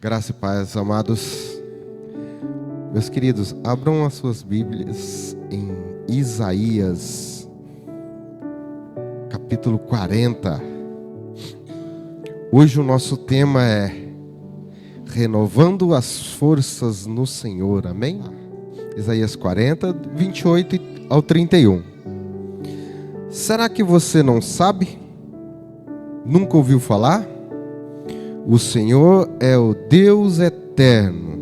Graça e paz, amados. Meus queridos, abram as suas Bíblias em Isaías, capítulo 40. Hoje o nosso tema é Renovando as Forças no Senhor, amém? Isaías 40, 28 ao 31. Será que você não sabe? Nunca ouviu falar? O Senhor é o Deus eterno,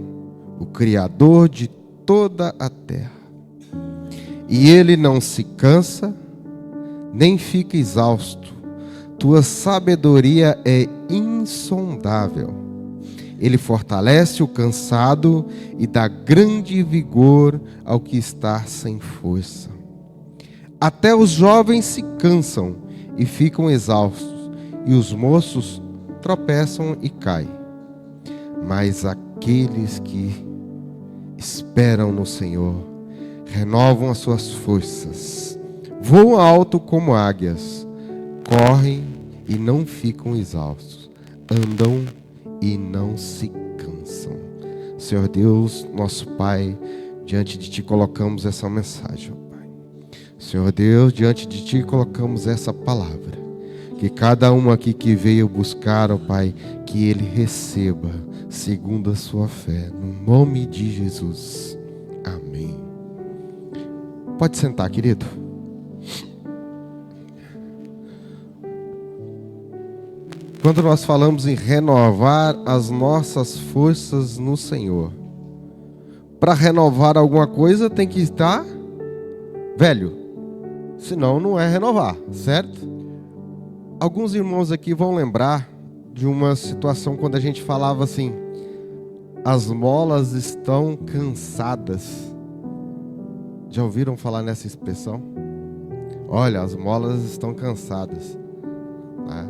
o Criador de toda a terra. E Ele não se cansa, nem fica exausto. Tua sabedoria é insondável. Ele fortalece o cansado e dá grande vigor ao que está sem força. Até os jovens se cansam e ficam exaustos, e os moços tropeçam e caem. Mas aqueles que esperam no Senhor renovam as suas forças, voam alto como águias, correm e não ficam exaustos, andam e não se cansam. Senhor Deus, nosso Pai, diante de Ti colocamos essa mensagem, Pai. Senhor Deus, diante de Ti colocamos essa palavra. Que cada um aqui que veio buscar, ó Pai, que ele receba segundo a sua fé, no nome de Jesus. Amém. Pode sentar, querido. Quando nós falamos em renovar as nossas forças no Senhor, para renovar alguma coisa tem que estar velho, senão não é renovar, certo? Alguns irmãos aqui vão lembrar de uma situação quando a gente falava assim: as molas estão cansadas. Já ouviram falar nessa expressão? Olha, as molas estão cansadas, né?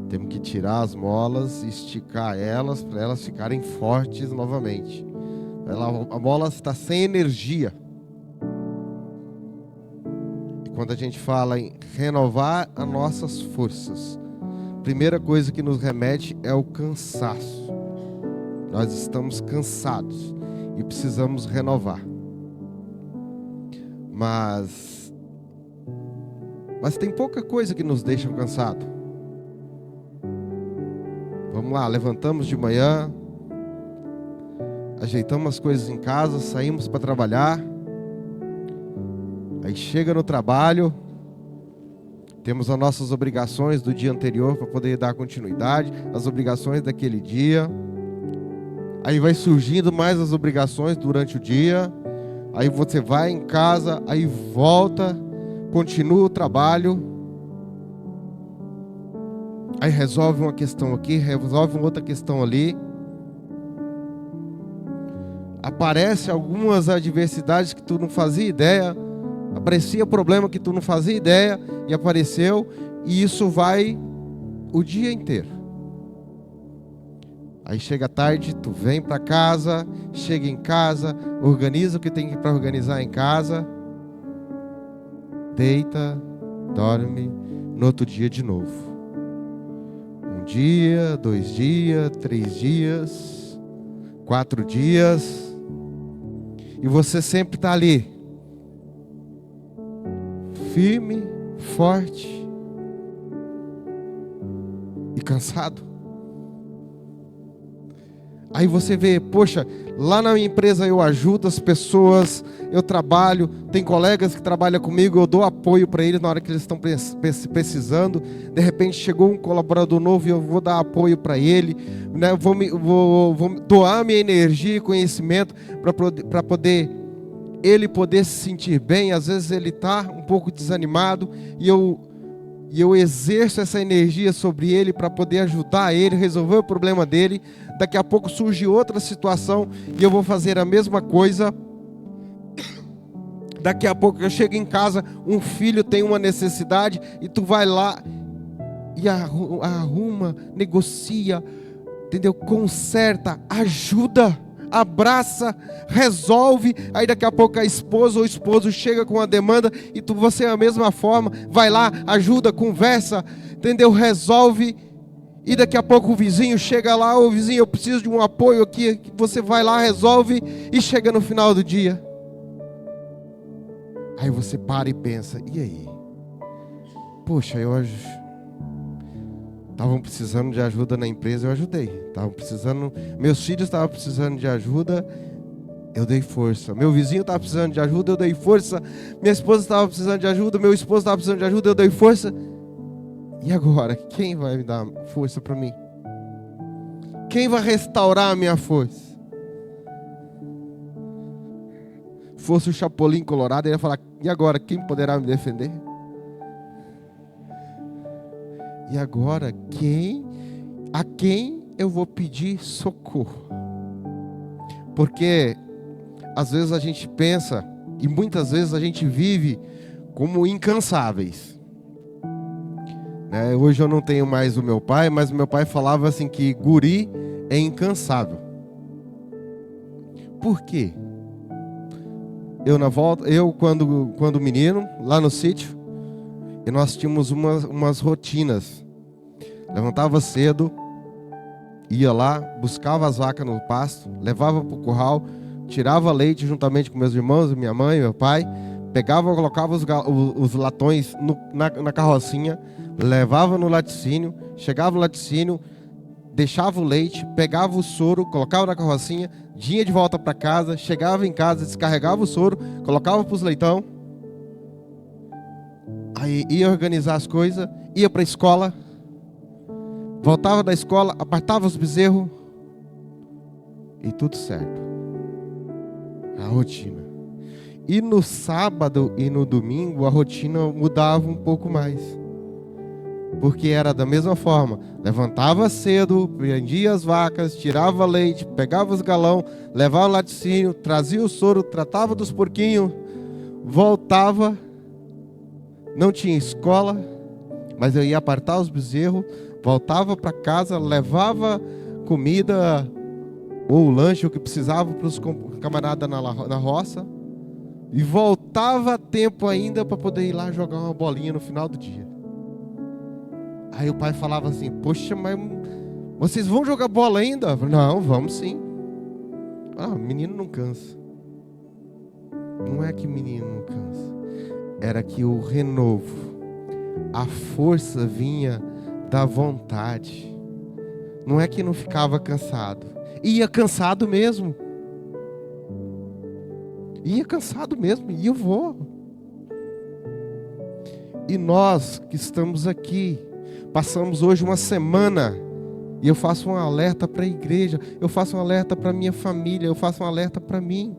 Temos que tirar as molas e esticar elas para elas ficarem fortes novamente. A mola está sem energia. Quando a gente fala em renovar as nossas forças, a primeira coisa que nos remete é o cansaço. Nós estamos cansados e precisamos renovar. Mas tem pouca coisa que nos deixa cansados. Vamos lá, levantamos de manhã, ajeitamos as coisas em casa, saímos para trabalhar. Aí chega no trabalho, temos as nossas obrigações do dia anterior para poder dar continuidade, as obrigações daquele dia. Aí vai surgindo mais as obrigações durante o dia. Aí você vai em casa, aí volta, continua o trabalho. Aí resolve uma questão aqui, resolve uma outra questão ali. Aparece algumas adversidades que tu não fazia ideia. Aparecia problema que tu não fazia ideia e apareceu, e isso vai o dia inteiro. Aí chega tarde, tu vem para casa, chega em casa, organiza o que tem para organizar em casa, deita, dorme, no outro dia de novo. 1 dia, 2 dias, 3 dias, 4 dias, e você sempre está ali, firme, forte e cansado. Aí você vê, poxa, lá na minha empresa eu ajudo as pessoas, eu trabalho, tem colegas que trabalham comigo, eu dou apoio para eles na hora que eles estão precisando. De repente chegou um colaborador novo e eu vou dar apoio para ele, né? Vou doar minha energia e conhecimento para poder ele poder se sentir bem. Às vezes ele está um pouco desanimado e eu exerço essa energia sobre ele para poder ajudar ele, resolver o problema dele. Daqui a pouco surge outra situação e eu vou fazer a mesma coisa. Daqui a pouco eu chego em casa, um filho tem uma necessidade e tu vai lá e arruma, negocia, entendeu? Conserta, ajuda, abraça, resolve. Aí daqui a pouco a esposa ou o esposo chega com uma demanda e você da mesma forma vai lá, ajuda, conversa, entendeu? Resolve. E daqui a pouco o vizinho chega lá, ô vizinho, eu preciso de um apoio aqui. Você vai lá, resolve e chega no final do dia. Aí você para e pensa, e aí? Poxa, estavam precisando de ajuda na empresa, eu ajudei. Meus filhos estavam precisando de ajuda, eu dei força. Meu vizinho estava precisando de ajuda, eu dei força. Minha esposa estava precisando de ajuda, meu esposo estava precisando de ajuda, eu dei força. E agora, quem vai me dar força para mim? Quem vai restaurar a minha força? Fosse o Chapolin Colorado, ele ia falar, e agora, quem poderá me defender? E agora, a quem eu vou pedir socorro? Porque às vezes a gente pensa, e muitas vezes a gente vive como incansáveis. Hoje eu não tenho mais o meu pai, mas o meu pai falava assim que guri é incansável. Por quê? Eu quando menino, lá no sítio, e nós tínhamos umas rotinas. Levantava cedo, ia lá, buscava as vacas no pasto, levava para o curral, tirava leite juntamente com meus irmãos, minha mãe, meu pai, pegava, colocava os latões na carrocinha, levava no laticínio, chegava no laticínio, deixava o leite, pegava o soro, colocava na carrocinha, vinha de volta para casa, chegava em casa, descarregava o soro, colocava para os leitão, aí ia organizar as coisas, ia para a escola, voltava da escola, apartava os bezerros e tudo certo. A rotina. E no sábado e no domingo a rotina mudava um pouco mais. Porque era da mesma forma. Levantava cedo, prendia as vacas, tirava leite, pegava os galão, levava o laticínio, trazia o soro, tratava dos porquinhos, voltava. Não tinha escola, mas eu ia apartar os bezerros, voltava para casa, levava comida ou lanche, o que precisava para os camaradas na roça, e voltava a tempo ainda para poder ir lá jogar uma bolinha no final do dia. Aí o pai falava assim, poxa, mas vocês vão jogar bola ainda? Eu falei, não, vamos sim. Menino não cansa. Não é que menino não cansa. Era que o renovo, a força vinha da vontade. Não é que não ficava cansado. Ia cansado mesmo. E eu vou. E nós que estamos aqui, passamos hoje uma semana, e eu faço um alerta para a igreja, eu faço um alerta para a minha família, eu faço um alerta para mim.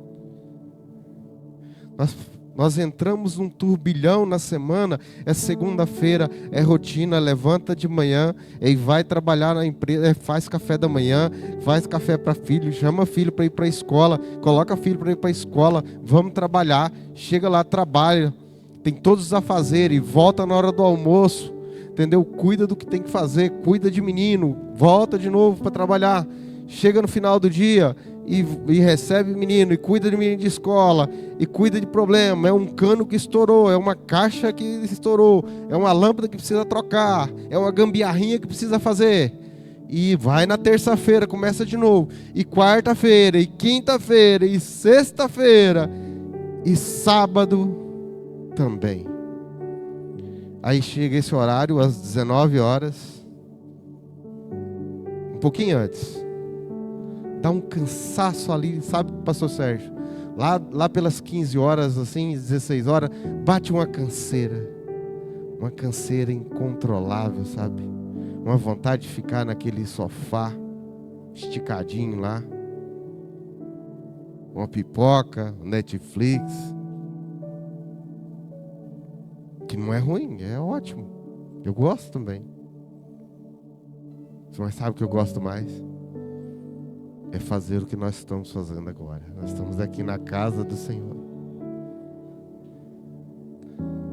Nós entramos num turbilhão na semana, é segunda-feira, é rotina, levanta de manhã, e vai trabalhar na empresa, faz café da manhã, faz café para filho, chama filho para ir para a escola, coloca filho para ir para a escola, vamos trabalhar, chega lá, trabalha, tem todos os afazeres, volta na hora do almoço, entendeu? Cuida do que tem que fazer, cuida de menino, volta de novo para trabalhar, chega no final do dia e recebe menino, e cuida de menino de escola, e cuida de problema, é um cano que estourou, é uma caixa que estourou, é uma lâmpada que precisa trocar, é uma gambiarrinha que precisa fazer, e vai na terça-feira, começa de novo, e quarta-feira, e quinta-feira, e sexta-feira, e sábado também. Aí chega esse horário, às 19 horas, um pouquinho antes, dá um cansaço ali, sabe, pastor Sérgio? Lá pelas 15 horas, assim, 16 horas, bate uma canseira incontrolável, sabe? Uma vontade de ficar naquele sofá, esticadinho lá, uma pipoca, Netflix, que não é ruim, é ótimo, eu gosto também. Mas sabe o que eu gosto mais? É fazer o que nós estamos fazendo agora. Nós estamos aqui na casa do Senhor.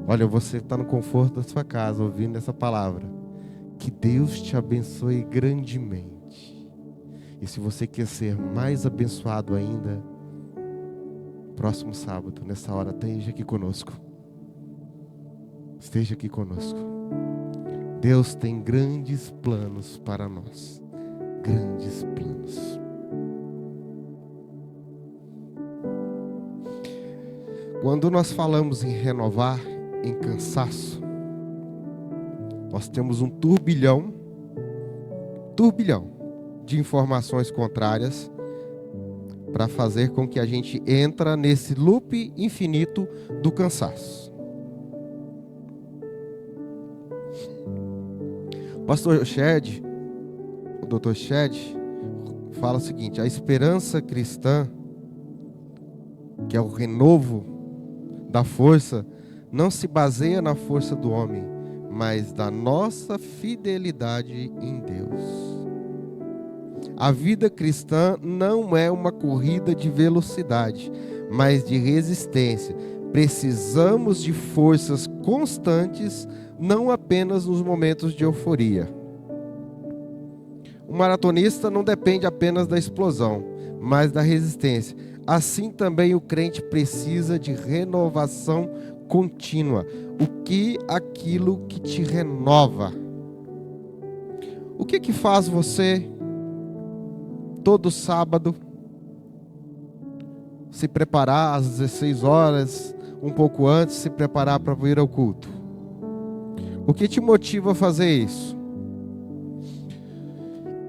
Olha, você está no conforto da sua casa, ouvindo essa palavra. Que Deus te abençoe grandemente. E se você quer ser mais abençoado ainda, próximo sábado, nessa hora, esteja aqui conosco. Esteja aqui conosco. Deus tem grandes planos para nós. Grandes planos. Quando nós falamos em renovar, em cansaço, nós temos um turbilhão de informações contrárias para fazer com que a gente entre nesse loop infinito do cansaço. O pastor Shed, o Dr. Shed, fala o seguinte: a esperança cristã, que é o renovo da força, não se baseia na força do homem, mas da nossa fidelidade em Deus. A vida cristã não é uma corrida de velocidade, mas de resistência. Precisamos de forças constantes, não apenas nos momentos de euforia. O maratonista não depende apenas da explosão, mas da resistência. Assim também o crente precisa de renovação contínua. O que aquilo que te renova? O que faz você todo sábado se preparar às 16 horas, um pouco antes, se preparar para vir ao culto? O que te motiva a fazer isso?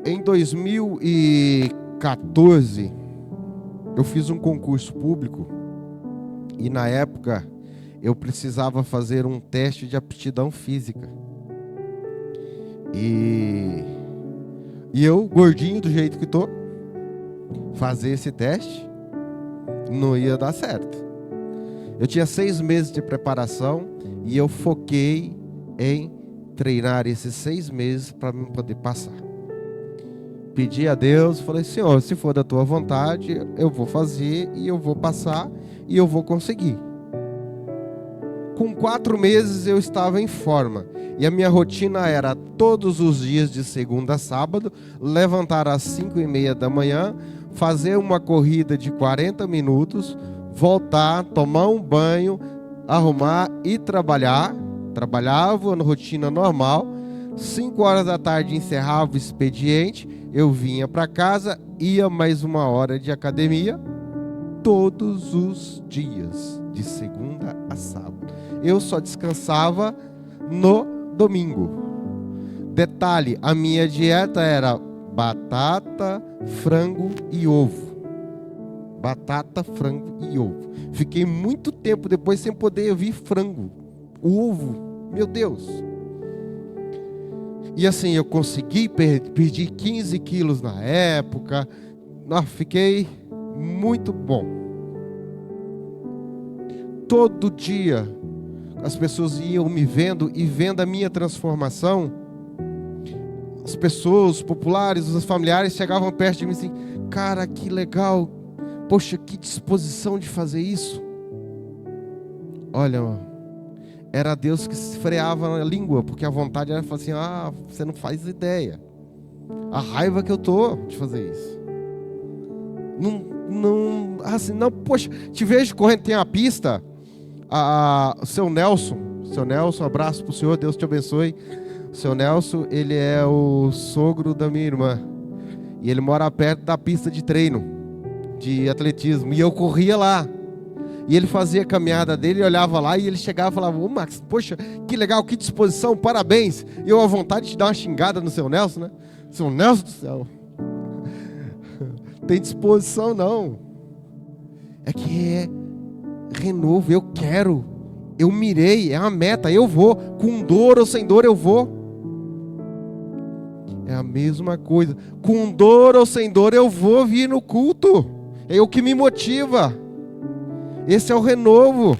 Em 2014, eu fiz um concurso público e na época eu precisava fazer um teste de aptidão física. E eu, gordinho do jeito que tô, fazer esse teste não ia dar certo. Eu tinha 6 meses de preparação e eu foquei em treinar esses 6 meses para me poder passar. Pedi a Deus, falei: Senhor, se for da tua vontade, eu vou fazer e eu vou passar e eu vou conseguir. Com 4 meses eu estava em forma e a minha rotina era todos os dias de segunda a sábado, levantar às 5:30 da manhã, fazer uma corrida de 40 minutos, voltar, tomar um banho, arrumar e trabalhar. Trabalhava na rotina normal. 5 horas da tarde encerrava o expediente, eu vinha para casa, ia mais 1 hora de academia, todos os dias, de segunda a sábado. Eu só descansava no domingo. Detalhe, a minha dieta era batata, frango e ovo. Batata, frango e ovo. Fiquei muito tempo depois sem poder ouvir frango. O ovo, meu Deus. E assim, eu consegui perdi 15 quilos na época. Fiquei muito bom. Todo dia as pessoas iam me vendo e vendo a minha transformação. As pessoas, os populares, os familiares chegavam perto de mim assim: cara, que legal. Poxa, que disposição de fazer isso. Olha, era Deus que se freava na língua, porque a vontade era falar assim: ah, você não faz ideia. A raiva que eu tô de fazer isso. Não, poxa, te vejo correndo, tem a pista. O seu Nelson, abraço pro senhor, Deus te abençoe. O seu Nelson, ele é o sogro da minha irmã. E ele mora perto da pista de treino, de atletismo. E eu corria lá. E ele fazia a caminhada dele, eu olhava lá e ele chegava e falava: ô Max, poxa, que legal, que disposição, parabéns. E eu, à vontade de dar uma xingada no seu Nelson, né? Seu Nelson do céu. Tem disposição não. É que é renovo, eu quero. Eu mirei, é uma meta, eu vou. Com dor ou sem dor eu vou. É a mesma coisa. Com dor ou sem dor eu vou vir no culto. É o que me motiva. Esse é o renovo.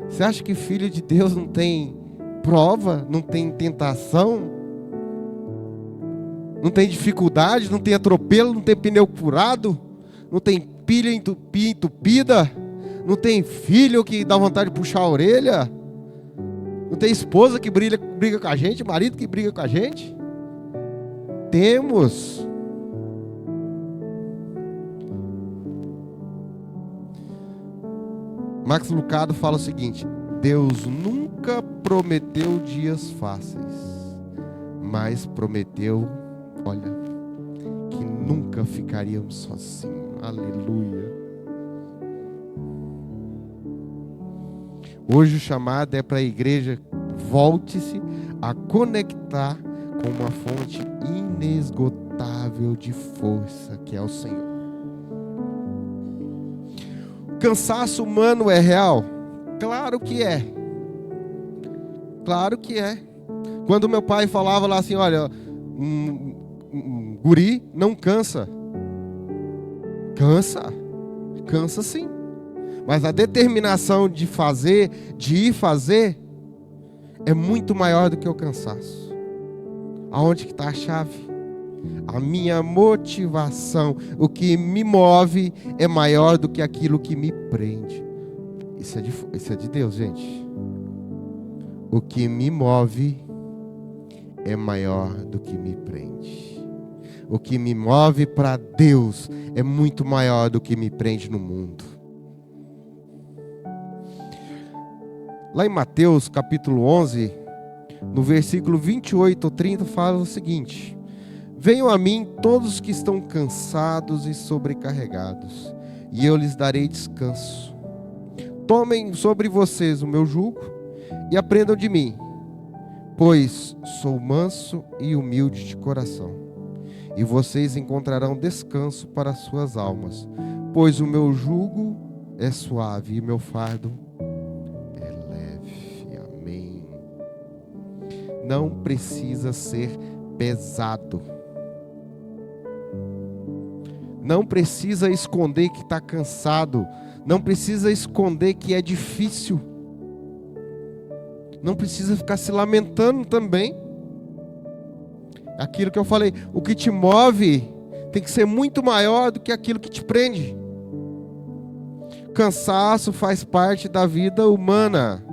Você acha que filho de Deus não tem prova, não tem tentação, não tem dificuldade, não tem atropelo, não tem pneu furado, não tem pilha entupida, não tem filho que dá vontade de puxar a orelha, não tem esposa que briga com a gente, marido que briga com a gente? Temos. Max Lucado fala o seguinte: Deus nunca prometeu dias fáceis, mas prometeu, olha, que nunca ficaríamos sozinhos. Aleluia. Hoje o chamado é para a igreja: volte-se a conectar com uma fonte inesgotável de força, que é o Senhor. O cansaço humano é real? Claro que é. Claro que é. Quando meu pai falava lá assim, olha, um guri não cansa. Cansa sim. Mas a determinação de fazer, de ir fazer, é muito maior do que o cansaço. Aonde que está a chave? A minha motivação, o que me move é maior do que aquilo que me prende. Isso é de Deus, gente. O que me move é maior do que me prende. O que me move para Deus é muito maior do que me prende no mundo. Lá em Mateus capítulo 11, no versículo 28 ou 30, fala o seguinte: venham a mim todos que estão cansados e sobrecarregados, e eu lhes darei descanso. Tomem sobre vocês o meu jugo e aprendam de mim, pois sou manso e humilde de coração, e vocês encontrarão descanso para as suas almas, pois o meu jugo é suave e meu fardo é leve. Amém. Não precisa ser pesado. Não precisa esconder que está cansado. Não precisa esconder que é difícil. Não precisa ficar se lamentando também. Aquilo que eu falei, o que te move tem que ser muito maior do que aquilo que te prende. Cansaço faz parte da vida humana.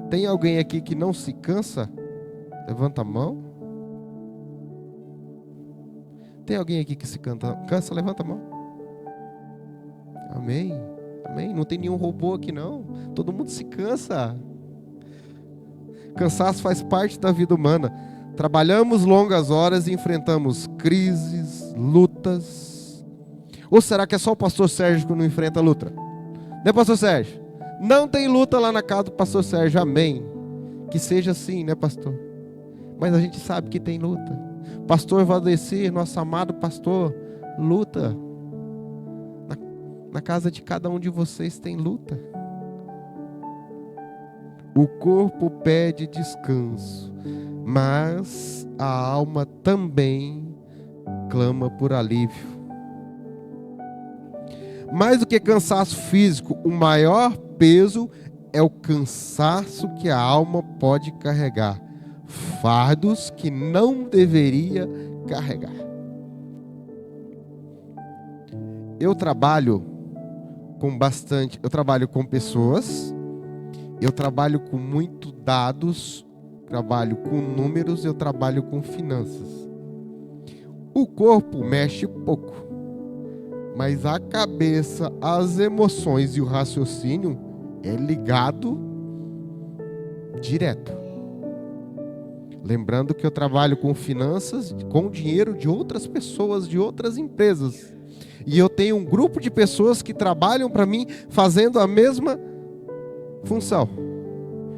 Tem alguém aqui que não se cansa? Levanta a mão. Tem alguém aqui que se cansa? Levanta a mão. Amém. Amém. Não tem nenhum robô aqui não. Todo mundo se cansa. Cansaço faz parte da vida humana. Trabalhamos longas horas e enfrentamos crises, lutas. Ou será que é só o pastor Sérgio que não enfrenta luta? Né, pastor Sérgio? Não tem luta lá na casa do pastor Sérgio. Amém. Que seja assim, né, pastor? Mas a gente sabe que tem luta. Pastor Valdecir, nosso amado pastor, luta. Na casa de cada um de vocês tem luta. O corpo pede descanso, mas a alma também clama por alívio. Mais do que cansaço físico, o maior peso é o cansaço que a alma pode carregar. Fardos que não deveria carregar. Eu trabalho com pessoas, eu trabalho com muitos dados, trabalho com números, eu trabalho com finanças. O corpo mexe pouco, mas a cabeça, as emoções e o raciocínio é ligado direto. Lembrando que eu trabalho com finanças, com dinheiro de outras pessoas, de outras empresas. E eu tenho um grupo de pessoas que trabalham para mim fazendo a mesma função.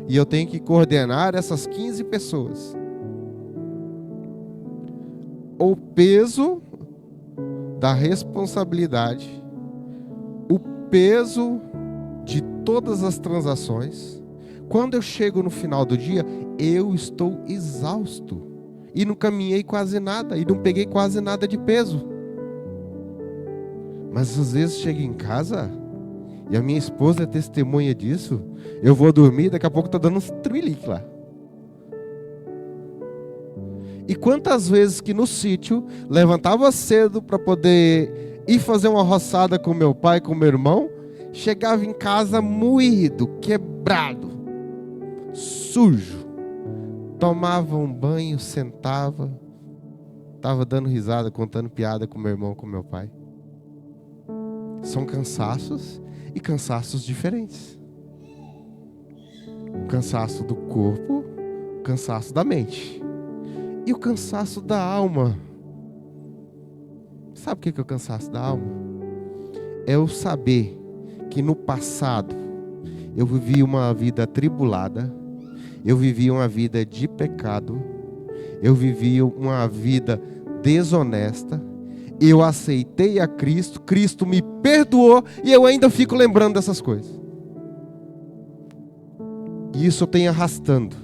E eu tenho que coordenar essas 15 pessoas. O peso da responsabilidade, o peso de todas as transações. Quando eu chego no final do dia, eu estou exausto. E não caminhei quase nada, e não peguei quase nada de peso. Mas às vezes chego em casa, e a minha esposa é testemunha disso, eu vou dormir, daqui a pouco está dando uns tremelique lá. E quantas vezes que no sítio, levantava cedo para poder ir fazer uma roçada com meu pai, com meu irmão, chegava em casa moído, quebrado, sujo, tomava um banho, sentava, estava dando risada, contando piada com meu irmão, com meu pai. São cansaços e cansaços diferentes. O cansaço do corpo, o cansaço da mente e o cansaço da alma. Sabe o que é o cansaço da alma? É eu saber que no passado eu vivi uma vida atribulada, eu vivi uma vida de pecado, eu vivi uma vida desonesta, eu aceitei a Cristo, Cristo me perdoou e eu ainda fico lembrando dessas coisas. E isso eu tenho arrastando.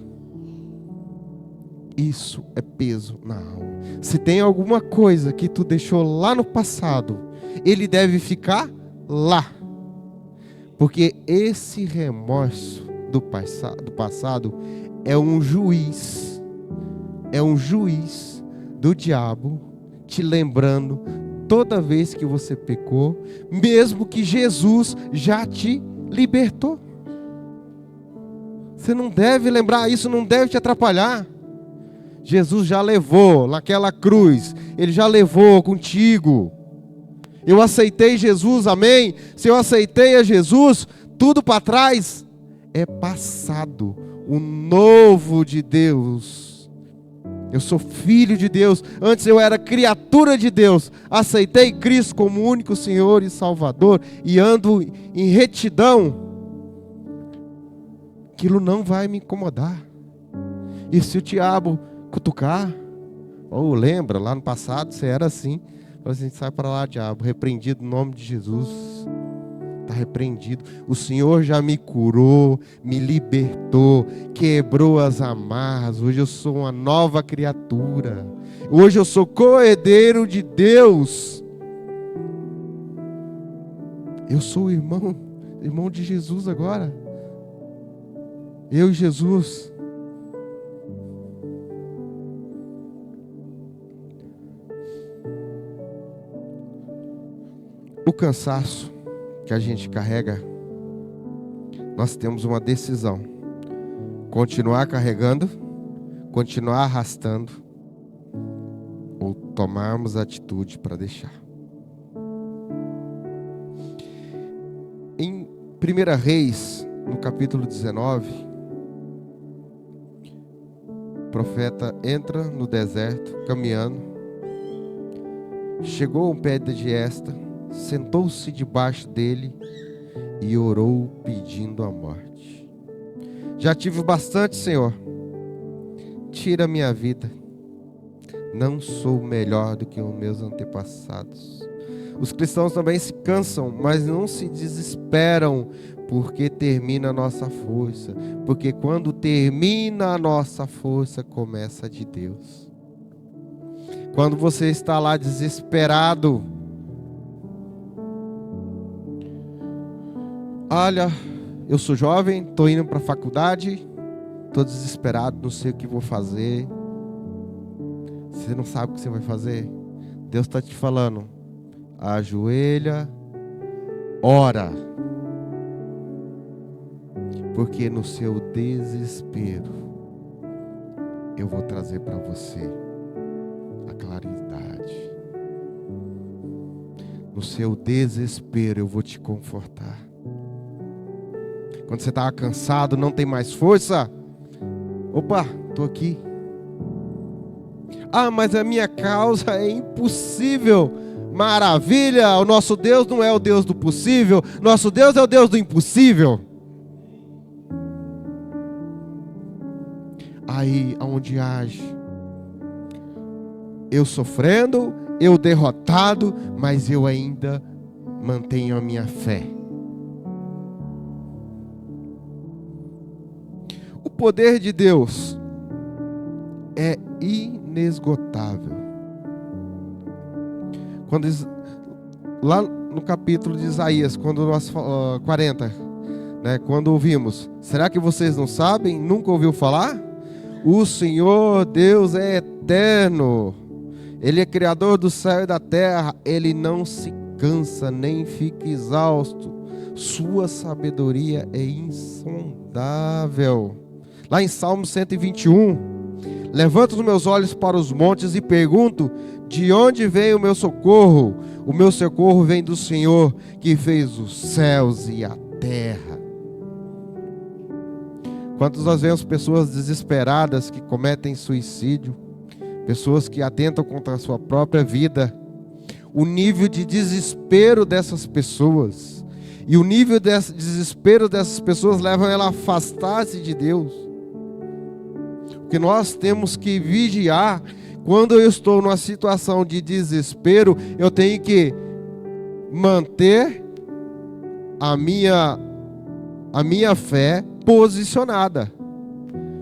Isso é peso na alma. Se tem alguma coisa que tu deixou lá no passado, ele deve ficar lá. Porque esse remorso do passado é um juiz. É um juiz do diabo te lembrando toda vez que você pecou, mesmo que Jesus já te libertou. Você não deve lembrar isso, não deve te atrapalhar. Jesus já levou naquela cruz, Ele já levou contigo. Eu aceitei Jesus, amém? Se eu aceitei a Jesus, tudo para trás é passado. O novo de Deus. Eu sou filho de Deus. Antes eu era criatura de Deus. Aceitei Cristo como único Senhor e Salvador e ando em retidão. Aquilo não vai me incomodar. E se o diabo cutucar, ou lembra, lá no passado você era assim, a gente sai para lá, diabo, repreendido no nome de Jesus, está repreendido. O Senhor já me curou, me libertou, quebrou as amarras. Hoje eu sou uma nova criatura, hoje eu sou co-herdeiro de Deus. Eu sou irmão de Jesus agora. Eu e Jesus. O cansaço que a gente carrega, nós temos uma decisão: continuar carregando, continuar arrastando, ou tomarmos atitude para deixar. Em 1 Reis, no capítulo 19, o profeta entra no deserto, caminhando, chegou ao pé de Giesta, sentou-se debaixo dele e orou pedindo a morte. Já tive bastante, Senhor, tira a minha vida, não sou melhor do que os meus antepassados. Os cristãos também se cansam, mas não se desesperam, porque termina a nossa força. Porque quando termina a nossa força, começa a de Deus. Quando você está lá desesperado, olha, eu sou jovem, estou indo para a faculdade, estou desesperado, não sei o que vou fazer. Você não sabe o que você vai fazer? Deus está te falando: ajoelha, ora. Porque no seu desespero, eu vou trazer para você a claridade. No seu desespero, eu vou te confortar. Quando você estava cansado, não tem mais força. Opa, estou aqui. Ah, mas a minha causa é impossível. Maravilha, o nosso Deus não é o Deus do possível. Nosso Deus é o Deus do impossível. Aí onde age, eu sofrendo, eu derrotado, mas eu ainda mantenho a minha fé. O poder de Deus é inesgotável. Quando lá no capítulo de Isaías, quando nós 40, né, quando ouvimos, será que vocês não sabem? Nunca ouviu falar? O Senhor Deus é eterno. Ele é criador do céu e da terra. Ele não se cansa nem fica exausto. Sua sabedoria é insondável. Lá em Salmo 121, levanto os meus olhos para os montes e pergunto: de onde vem o meu socorro? O meu socorro vem do Senhor, que fez os céus e a terra. Quantos nós vemos pessoas desesperadas que cometem suicídio, pessoas que atentam contra a sua própria vida. O nível de desespero dessas pessoas e o nível de desespero dessas pessoas levam ela a afastar-se de Deus. Porque nós temos que vigiar. Quando eu estou numa situação de desespero, eu tenho que manter a minha fé posicionada.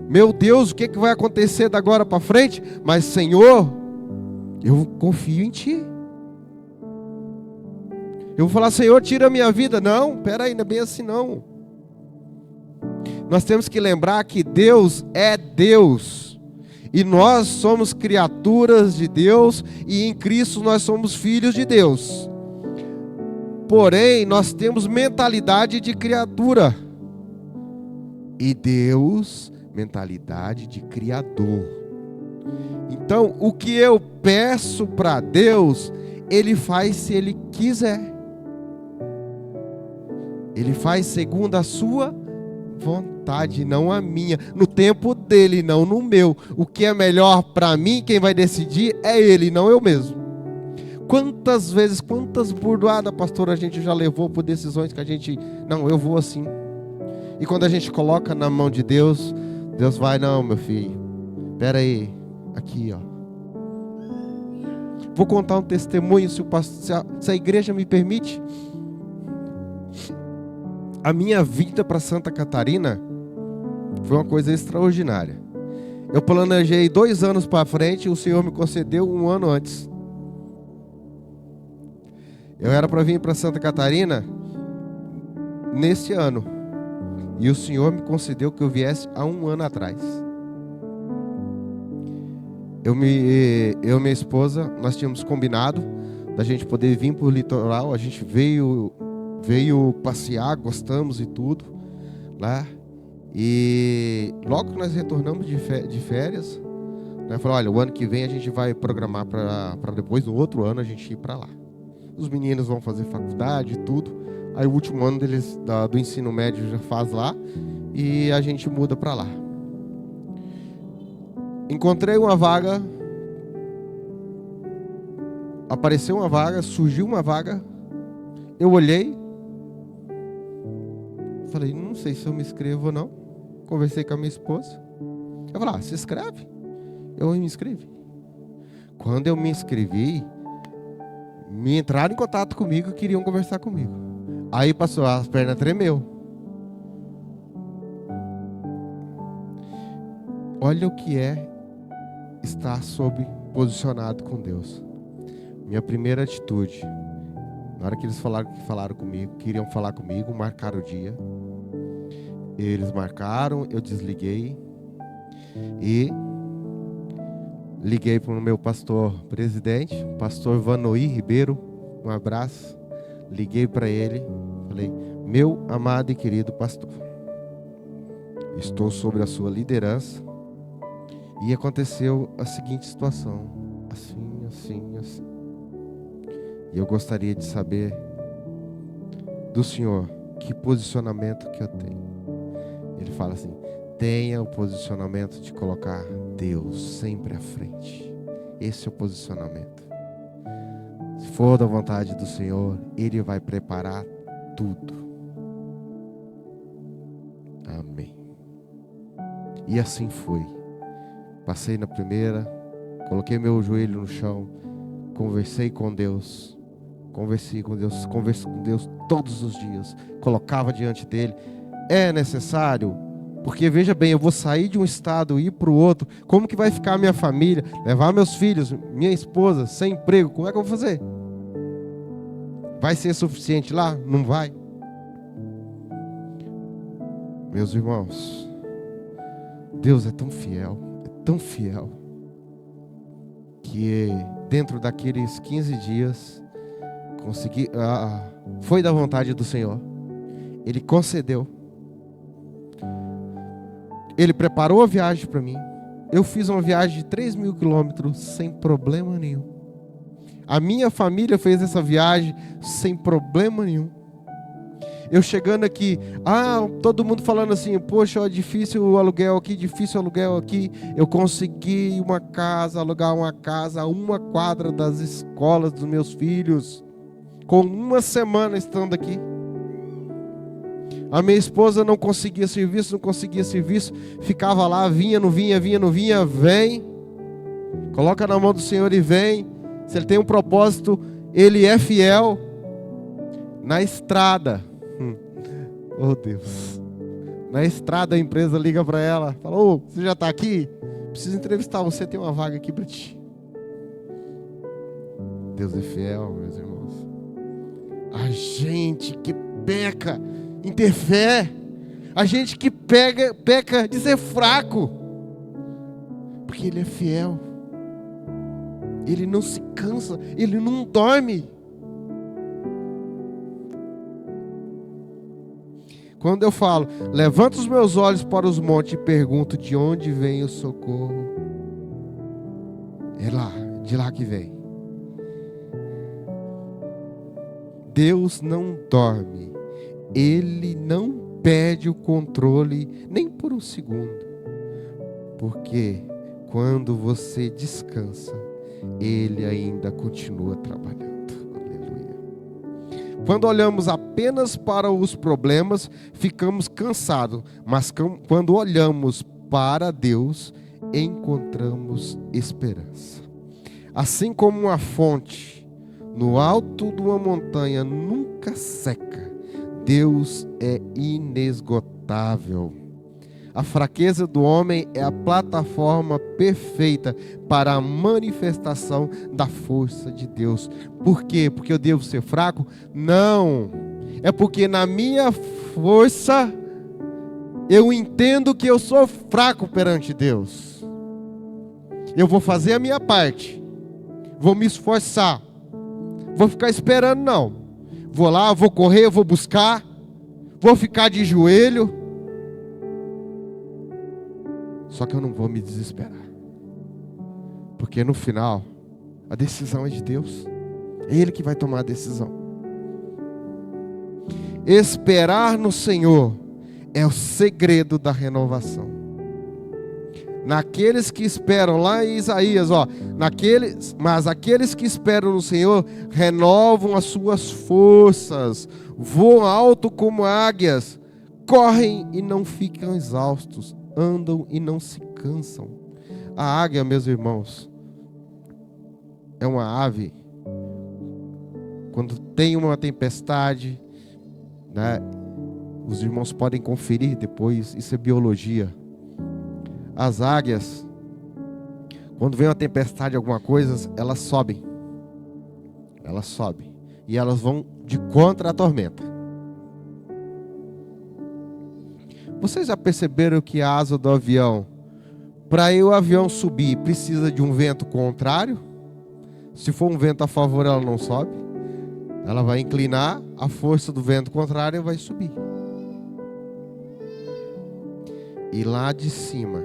Meu Deus, o que vai acontecer da agora para frente? Mas Senhor, eu confio em Ti. Eu vou falar, Senhor, tira a minha vida. Não, peraí, não é bem assim não. Nós temos que lembrar que Deus é Deus. E nós somos criaturas de Deus. E em Cristo nós somos filhos de Deus. Porém, nós temos mentalidade de criatura. E Deus, mentalidade de criador. Então, o que eu peço para Deus, Ele faz se Ele quiser. Ele faz segundo a sua vontade, não a minha. No tempo dele, não no meu. O que é melhor para mim, quem vai decidir é Ele, não eu mesmo. Quantas vezes, quantas burdoadas, pastor, a gente já levou por decisões que a gente... Não, eu vou assim. E quando a gente coloca na mão de Deus, Deus vai, não, meu filho. Espera aí, aqui, ó. Vou contar um testemunho, se a igreja me permite. A minha vinda para Santa Catarina foi uma coisa extraordinária. Eu planejei 2 anos para frente e o Senhor me concedeu 1 ano antes. Eu era para vir para Santa Catarina neste ano. E o Senhor me concedeu que eu viesse há 1 ano atrás. Eu e minha esposa, nós tínhamos combinado da gente poder vir para o litoral. A gente veio passear, gostamos e tudo lá. E logo que nós retornamos de férias, né, falou, olha, o ano que vem a gente vai programar para depois, no outro ano, a gente ir para lá. Os meninos vão fazer faculdade e tudo. Aí o último ano deles do ensino médio já faz lá e a gente muda para lá. Encontrei uma vaga, apareceu uma vaga, surgiu uma vaga. Eu olhei, falei, não sei se eu me inscrevo ou não. Conversei com a minha esposa. Eu falei, se inscreve? Eu me inscrevi. Quando eu me inscrevi, me entraram em contato comigo e queriam conversar comigo. Aí passou, as pernas tremeu. Olha o que é estar posicionado com Deus. Minha primeira atitude, na hora que eles falaram comigo, queriam falar comigo, marcaram o dia. Eles marcaram, eu desliguei e liguei para o meu pastor presidente, pastor Vanoí Ribeiro, um abraço. Liguei para ele, falei, meu amado e querido pastor, estou sobre a sua liderança e aconteceu a seguinte situação, assim. E eu gostaria de saber do senhor que posicionamento que eu tenho. Ele fala assim, tenha o posicionamento de colocar Deus sempre à frente. Esse é o posicionamento. Se for da vontade do Senhor, Ele vai preparar tudo. Amém. E assim foi. Passei na primeira, coloquei meu joelho no chão, conversei com Deus, converso com Deus todos os dias, colocava diante dele. É necessário, porque veja bem, eu vou sair de um estado e ir para o outro, como que vai ficar a minha família, levar meus filhos, minha esposa, sem emprego, como é que eu vou fazer? Vai ser suficiente lá? Não vai. Meus irmãos, Deus é tão fiel, que dentro daqueles 15 dias, foi da vontade do Senhor, Ele concedeu, Ele preparou a viagem para mim, eu fiz uma viagem de 3.000 quilômetros sem problema nenhum, a minha família fez essa viagem sem problema nenhum. Eu chegando aqui, todo mundo falando assim, poxa, é difícil o aluguel aqui, difícil o aluguel aqui. Eu consegui alugar uma casa a 1 quadra das escolas dos meus filhos, com 1 semana estando aqui. A minha esposa não conseguia serviço, ficava lá, vinha, não vinha, vem, coloca na mão do Senhor e vem. Se Ele tem um propósito, Ele é fiel. Na estrada, oh Deus, na estrada a empresa liga para ela, fala, você já está aqui? Preciso entrevistar você, tem uma vaga aqui para ti. Deus é fiel, meus irmãos. A gente que peca em ter fé, a gente que peca de ser fraco, porque Ele é fiel, Ele não se cansa, Ele não dorme. Quando eu falo, levanto os meus olhos para os montes e pergunto de onde vem o socorro, é de lá que vem. Deus não dorme, Ele não perde o controle nem por um segundo, porque quando você descansa, Ele ainda continua trabalhando. Quando olhamos apenas para os problemas, ficamos cansados. Mas quando olhamos para Deus, encontramos esperança. Assim como uma fonte no alto de uma montanha nunca seca, Deus é inesgotável. A fraqueza do homem é a plataforma perfeita para a manifestação da força de Deus. Por quê? Porque eu devo ser fraco? Não. É porque na minha força eu entendo que eu sou fraco perante Deus. Eu vou fazer a minha parte. Vou me esforçar. Vou ficar esperando, não. Vou lá, vou correr, vou buscar. Vou ficar de joelho. Só que eu não vou me desesperar. Porque no final, a decisão é de Deus. É Ele que vai tomar a decisão. Esperar no Senhor é o segredo da renovação. Naqueles que esperam, lá em Isaías, mas aqueles que esperam no Senhor renovam as suas forças, voam alto como águias, correm e não ficam exaustos, andam e não se cansam. A águia, meus irmãos, é uma ave. Quando tem uma tempestade, né, os irmãos podem conferir depois, isso é biologia. As águias, quando vem uma tempestade, alguma coisa, elas sobem. Elas sobem. E elas vão de contra a tormenta. Vocês já perceberam que a asa do avião, para o avião subir, precisa de um vento contrário? Se for um vento a favor, ela não sobe. Ela vai inclinar, a força do vento contrário vai subir. E lá de cima,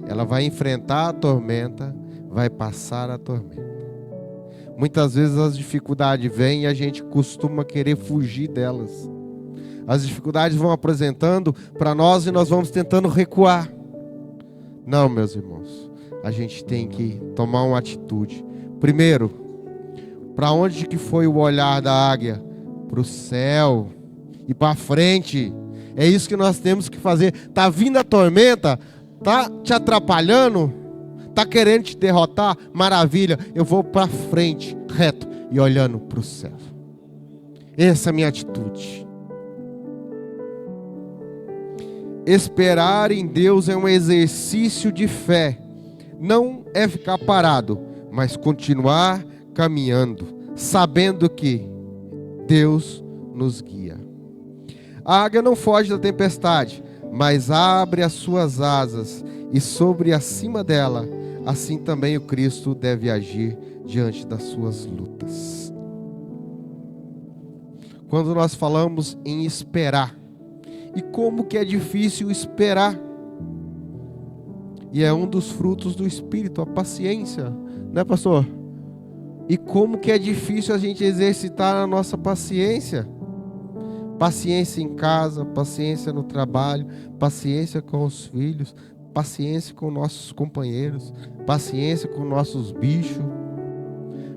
ela vai enfrentar a tormenta, vai passar a tormenta. Muitas vezes as dificuldades vêm e a gente costuma querer fugir delas. As dificuldades vão apresentando para nós e nós vamos tentando recuar. Não, meus irmãos, a gente tem que tomar uma atitude. Primeiro, para onde que foi o olhar da águia? Para o céu e para frente. É isso que nós temos que fazer. Está vindo a tormenta, está te atrapalhando, está querendo te derrotar, maravilha, eu vou para frente, reto e olhando para o céu. Essa é a minha atitude. Esperar em Deus é um exercício de fé. Não é ficar parado, mas continuar caminhando, sabendo que Deus nos guia. A águia não foge da tempestade, mas abre as suas asas e sobre acima dela, assim também o Cristo deve agir diante das suas lutas. Quando nós falamos em esperar, e como que é difícil esperar, e é um dos frutos do Espírito, a paciência, né, pastor? E como que é difícil a gente exercitar a nossa paciência, Paciência em casa, paciência no trabalho, paciência com os filhos, paciência com nossos companheiros, paciência com nossos bichos,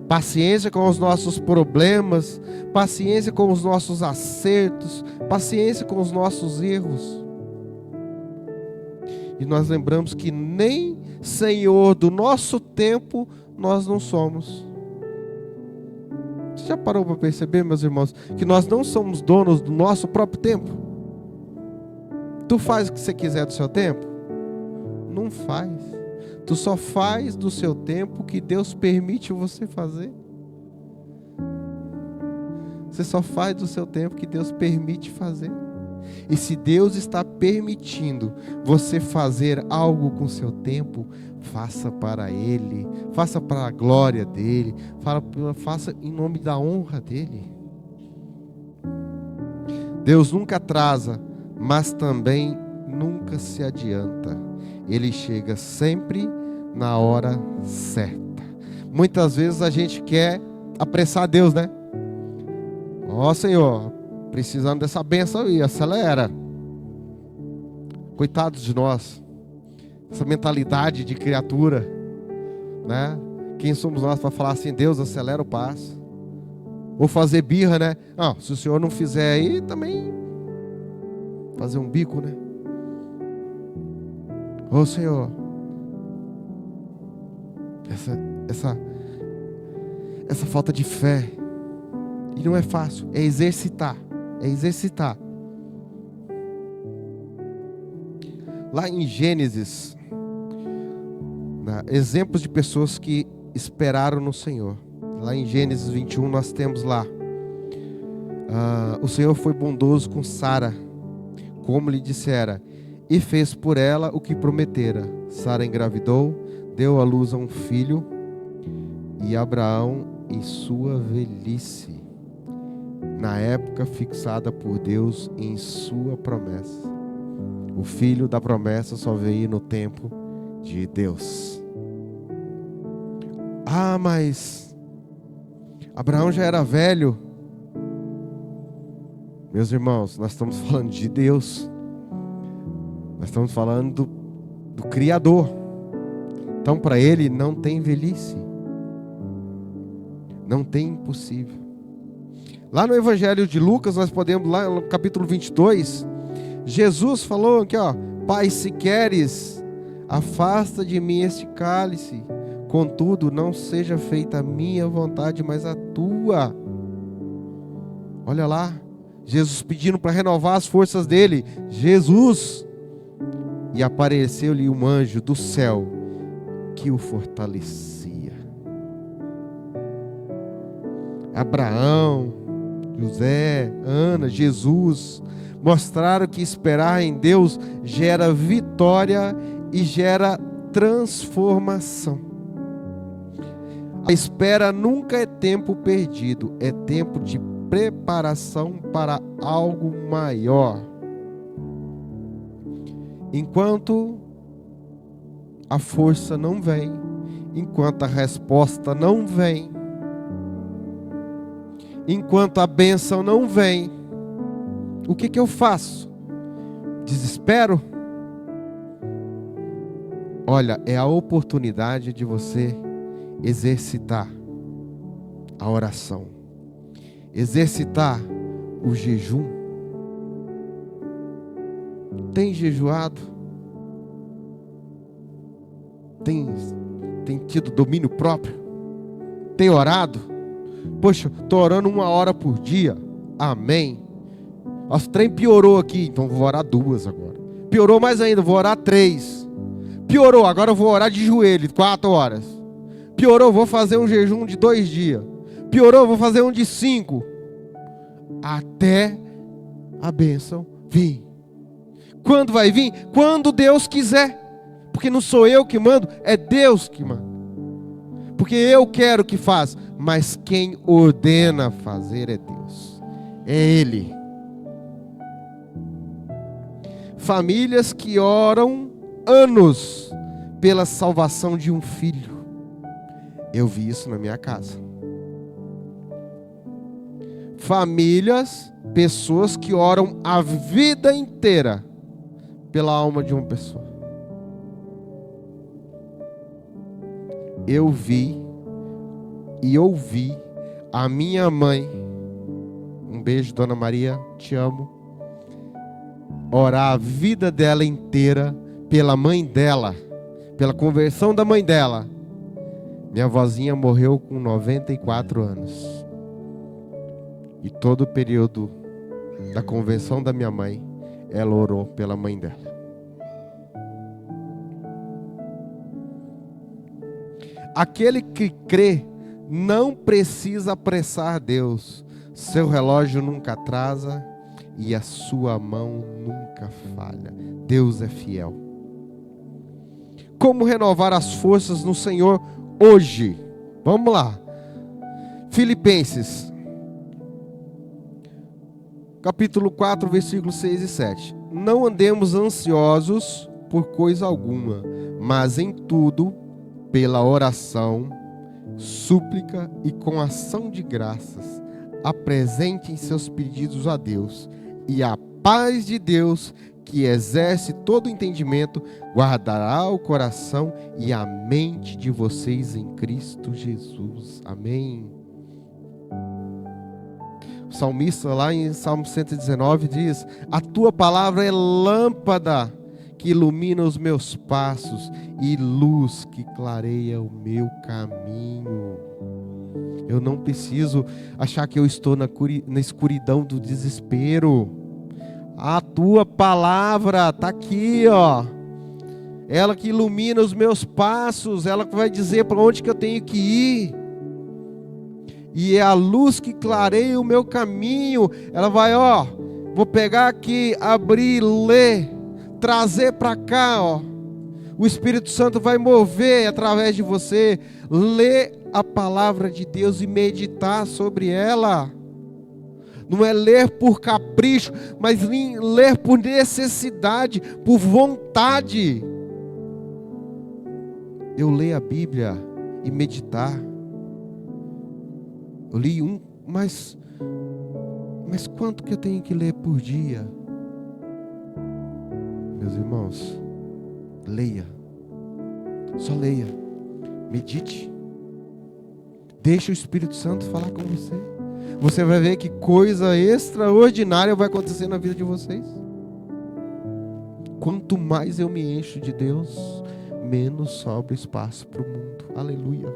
paciência com os nossos problemas, paciência com os nossos acertos, paciência com os nossos erros. E nós lembramos que nem Senhor do nosso tempo nós não somos. Você já parou para perceber, meus irmãos, que nós não somos donos do nosso próprio tempo? Tu faz o que você quiser do seu tempo? Não faz. Tu só faz do seu tempo o que Deus permite você fazer. Você só faz do seu tempo o que Deus permite fazer. E se Deus está permitindo você fazer algo com o seu tempo, faça para Ele, faça para a glória dEle, faça em nome da honra dEle. Deus nunca atrasa, mas também nunca se adianta. Ele chega sempre na hora certa. Muitas vezes a gente quer apressar Deus, né? Ó Senhor, precisando dessa bênção aí, acelera. Coitados de nós, essa mentalidade de criatura, né? Quem somos nós para falar assim, Deus, acelera o passo? Ou fazer birra, né? Ah, se o Senhor não fizer aí, também fazer um bico, né? Ô Senhor, essa falta de fé, e não é fácil, é exercitar. Lá em Gênesis, exemplos de pessoas que esperaram no Senhor. Lá em Gênesis 21 nós temos lá, o Senhor foi bondoso com Sara, como lhe dissera, e fez por ela o que prometera. Sara engravidou, deu à luz a um filho, e Abraão em sua velhice, na época fixada por Deus em sua promessa. O filho da promessa só veio no tempo de Deus. Ah, mas Abraão já era velho. Meus irmãos, nós estamos falando de Deus. Nós estamos falando do Criador. Então para ele não tem velhice. Não tem impossível. Lá no Evangelho de Lucas, nós podemos, lá no capítulo 22, Jesus falou aqui, ó, Pai, se queres, afasta de mim este cálice, contudo, não seja feita a minha vontade, mas a tua. Olha lá, Jesus pedindo para renovar as forças dele, Jesus, e apareceu-lhe um anjo do céu, que o fortalecia. Abraão, José, Ana, Jesus mostraram que esperar em Deus gera vitória e gera transformação. A espera nunca é tempo perdido, é tempo de preparação para algo maior. Enquanto a força não vem, enquanto a resposta não vem, enquanto a bênção não vem, o que eu faço? Desespero? Olha, é a oportunidade de você exercitar a oração, exercitar o jejum. Tem jejuado? Tem tido domínio próprio? Tem orado? Poxa, estou orando 1 hora por dia. Amém. Nosso trem piorou aqui, então vou orar 2 agora. Piorou mais ainda, vou orar 3. Piorou, agora eu vou orar de joelho 4 horas. Piorou, vou fazer um jejum de 2 dias. Piorou, vou fazer um de 5. Até a bênção vir. Quando vai vir? Quando Deus quiser. Porque não sou eu que mando, é Deus que manda. Porque eu quero que faça, mas quem ordena fazer é Deus. É Ele. Famílias que oram anos pela salvação de um filho. Eu vi isso na minha casa. famílias, pessoas que oram a vida inteira pela alma de uma pessoa. Eu vi e ouvi a minha mãe, um beijo, Dona Maria, te amo, orar a vida dela inteira pela mãe dela, pela conversão da mãe dela. Minha vozinha morreu com 94 anos. E todo o período da conversão da minha mãe, ela orou pela mãe dela. Aquele que crê não precisa apressar Deus. Seu relógio nunca atrasa e a sua mão nunca falha. Deus é fiel. Como renovar as forças no Senhor hoje? Vamos lá. Filipenses, capítulo 4, versículos 6 e 7. Não andemos ansiosos por coisa alguma, mas em tudo, pela oração, súplica e com ação de graças, apresentem seus pedidos a Deus, e a paz de Deus, que exerce todo o entendimento, guardará o coração e a mente de vocês em Cristo Jesus. Amém. O salmista lá em Salmo 119 diz: a tua palavra é lâmpada que ilumina os meus passos e luz que clareia o meu caminho. Eu não preciso achar que eu estou na escuridão do desespero. A tua palavra está aqui, ó. Ela que ilumina os meus passos, ela que vai dizer para onde que eu tenho que ir. E é a luz que clareia o meu caminho. Ela vai, ó, vou pegar aqui, abrir, ler, trazer para cá, ó. O Espírito Santo vai mover através de você, ler a palavra de Deus e meditar sobre ela. Não é ler por capricho, mas ler por necessidade, por vontade. Eu leio a Bíblia e meditar. Eu li mas quanto que eu tenho que ler por dia? Meus irmãos, leia. Só leia. Medite. Deixe o Espírito Santo falar com você. Você vai ver que coisa extraordinária vai acontecer na vida de vocês. Quanto mais eu me encho de Deus, menos sobra espaço para o mundo. Aleluia.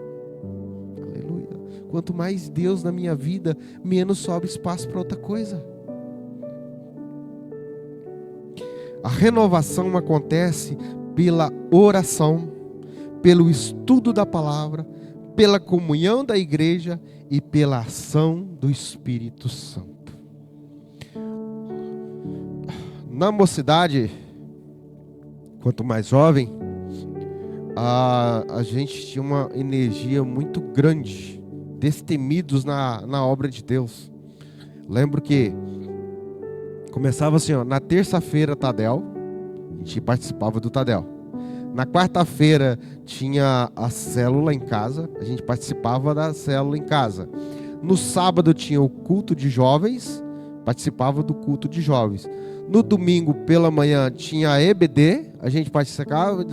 Aleluia. Quanto mais Deus na minha vida, menos sobra espaço para outra coisa. A renovação acontece pela oração, pelo estudo da palavra, pela comunhão da igreja e pela ação do Espírito Santo. Na mocidade, quanto mais jovem, a gente tinha uma energia muito grande, destemidos na obra de Deus. Lembro que começava assim, ó, na terça-feira Tadel, a gente participava do Tadel. Na quarta-feira tinha a célula em casa, a gente participava da célula em casa. No sábado tinha o culto de jovens, participava do culto de jovens. No domingo pela manhã tinha a EBD, a gente participava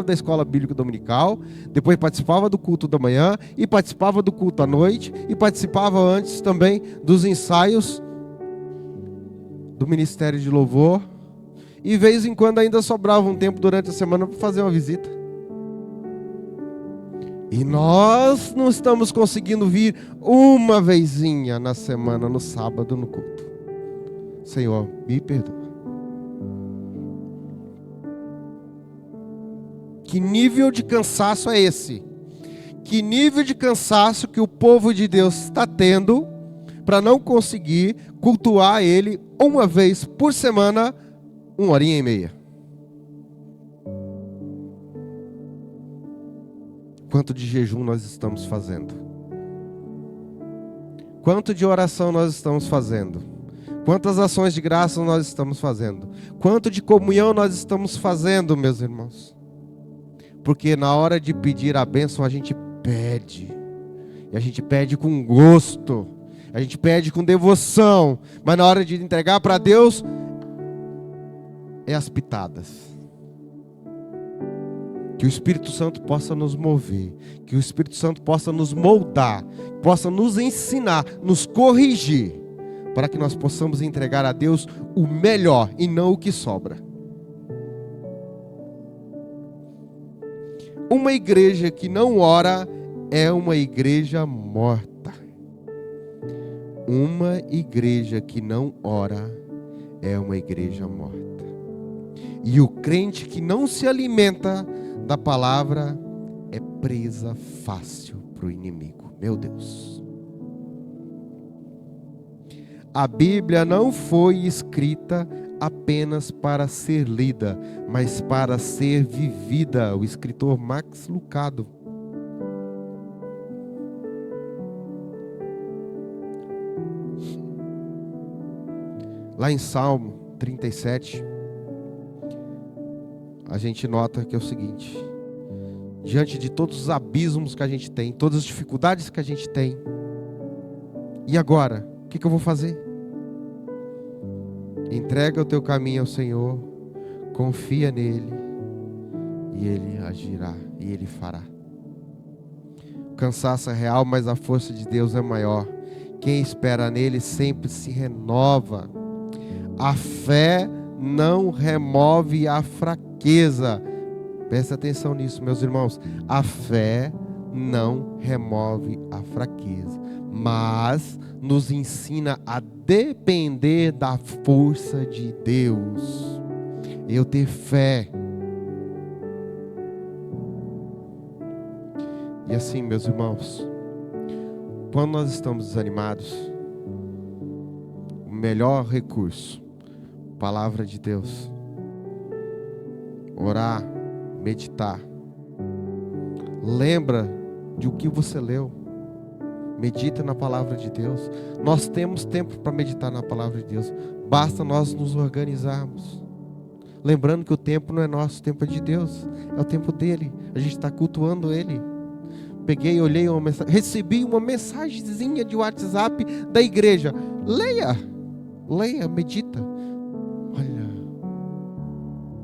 da escola bíblica dominical, depois participava do culto da manhã e participava do culto à noite e participava antes também dos ensaios do Ministério de Louvor. E de vez em quando ainda sobrava um tempo durante a semana para fazer uma visita. E nós não estamos conseguindo vir uma vezinha na semana, no sábado, no culto. Senhor, me perdoa. Que nível de cansaço é esse? Que nível de cansaço que o povo de Deus está tendo para não conseguir cultuar Ele uma vez por semana, 1h30. Quanto de jejum nós estamos fazendo? Quanto de oração nós estamos fazendo? Quantas ações de graça nós estamos fazendo? Quanto de comunhão nós estamos fazendo, meus irmãos? Porque na hora de pedir a bênção a gente pede. E a gente pede com gosto. a gente pede com devoção, mas na hora de entregar para Deus, é as pitadas. Que o Espírito Santo possa nos mover, que o Espírito Santo possa nos moldar, possa nos ensinar, nos corrigir, para que nós possamos entregar a Deus o melhor e não o que sobra. Uma igreja que não ora é uma igreja morta. Uma igreja que não ora é uma igreja morta. E o crente que não se alimenta da palavra é presa fácil para o inimigo. Meu Deus. A Bíblia não foi escrita apenas para ser lida, mas para ser vivida. O escritor Max Lucado. Lá em Salmo 37, a gente nota que é o seguinte: diante de todos os abismos que a gente tem, todas as dificuldades que a gente tem, e agora? O que eu vou fazer? Entrega o teu caminho ao Senhor, confia nele, e ele agirá, e ele fará. O cansaço é real, mas a força de Deus é maior. Quem espera nele sempre se renova. A fé não remove a fraqueza. Presta atenção nisso, meus irmãos. A fé não remove a fraqueza, mas nos ensina a depender da força de Deus. Eu ter fé. E assim, meus irmãos, quando nós estamos desanimados, o melhor recurso, palavra de Deus, orar, meditar. Lembra de o que você leu. Medita na palavra de Deus. Nós temos tempo para meditar na palavra de Deus. Basta nós nos organizarmos. Lembrando que o tempo não é nosso, o tempo é de Deus. É o tempo dele. A gente está cultuando ele. Peguei, olhei uma mensagem, recebi uma mensagenzinha de WhatsApp da igreja. Leia, medita. Olha,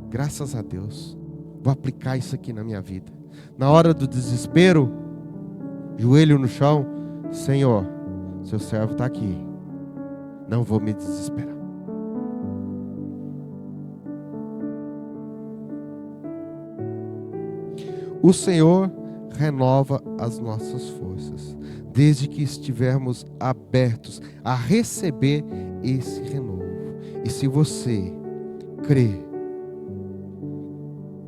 graças a Deus, vou aplicar isso aqui na minha vida. Na hora do desespero, joelho no chão, Senhor, seu servo está aqui, não vou me desesperar. O Senhor renova as nossas forças, desde que estivermos abertos a receber esse renovo. E se você crê,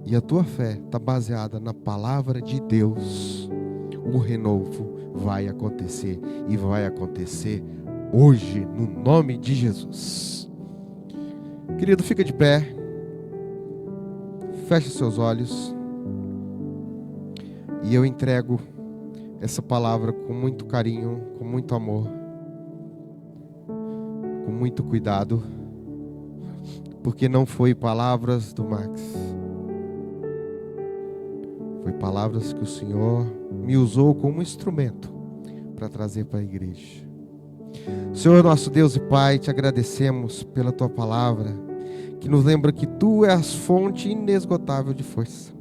e a tua fé está baseada na palavra de Deus, o renovo vai acontecer, e vai acontecer hoje, no nome de Jesus. Querido, fica de pé, feche seus olhos, e eu entrego essa palavra com muito carinho, com muito amor, com muito cuidado, porque não foi palavras do Max, foi palavras que o Senhor me usou como instrumento para trazer para a igreja. Senhor, nosso Deus e Pai, te agradecemos pela tua palavra, que nos lembra que tu és fonte inesgotável de força.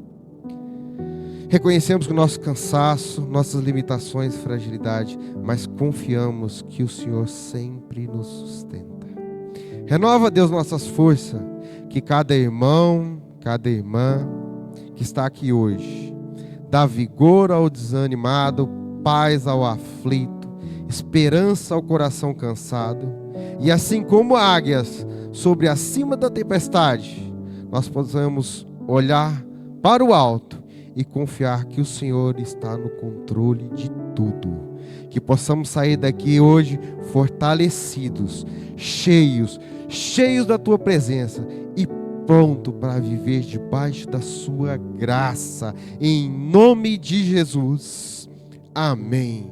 Reconhecemos que o nosso cansaço, nossas limitações e fragilidade, mas confiamos que o Senhor sempre nos sustenta. Renova, Deus, nossas forças, que cada irmão, cada irmã que está aqui hoje, dá vigor ao desanimado, paz ao aflito, esperança ao coração cansado, e assim como águias sobre acima da tempestade, nós possamos olhar para o alto e confiar que o Senhor está no controle de tudo. Que possamos sair daqui hoje fortalecidos, cheios da tua presença e pronto para viver debaixo da sua graça. Em nome de Jesus. Amém.